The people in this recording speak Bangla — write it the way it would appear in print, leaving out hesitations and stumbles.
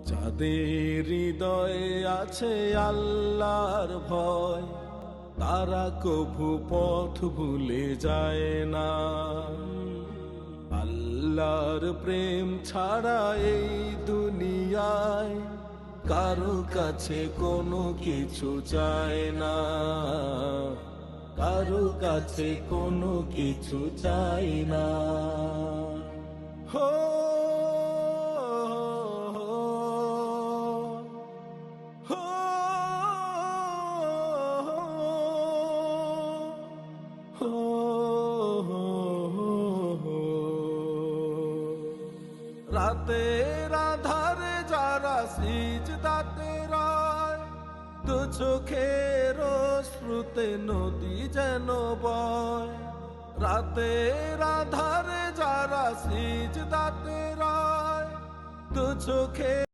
যাদের হৃদয়ে আছে আল্লাহর ভয়, তারা কভু পথ ভুলে যায় না। আল্লাহর প্রেম ছাড়া এই দুনিয়ায় কারো কাছে কোনো কিছু চায় না, কারো কাছে কোনো কিছু চাই না। হো রাতের আধারে যারা সিজদাতে রয়, দু চোখের অশ্রুতে নদী যেন বয়। রাতের আধারে যারা সিজদাতে রয়, দু চোখে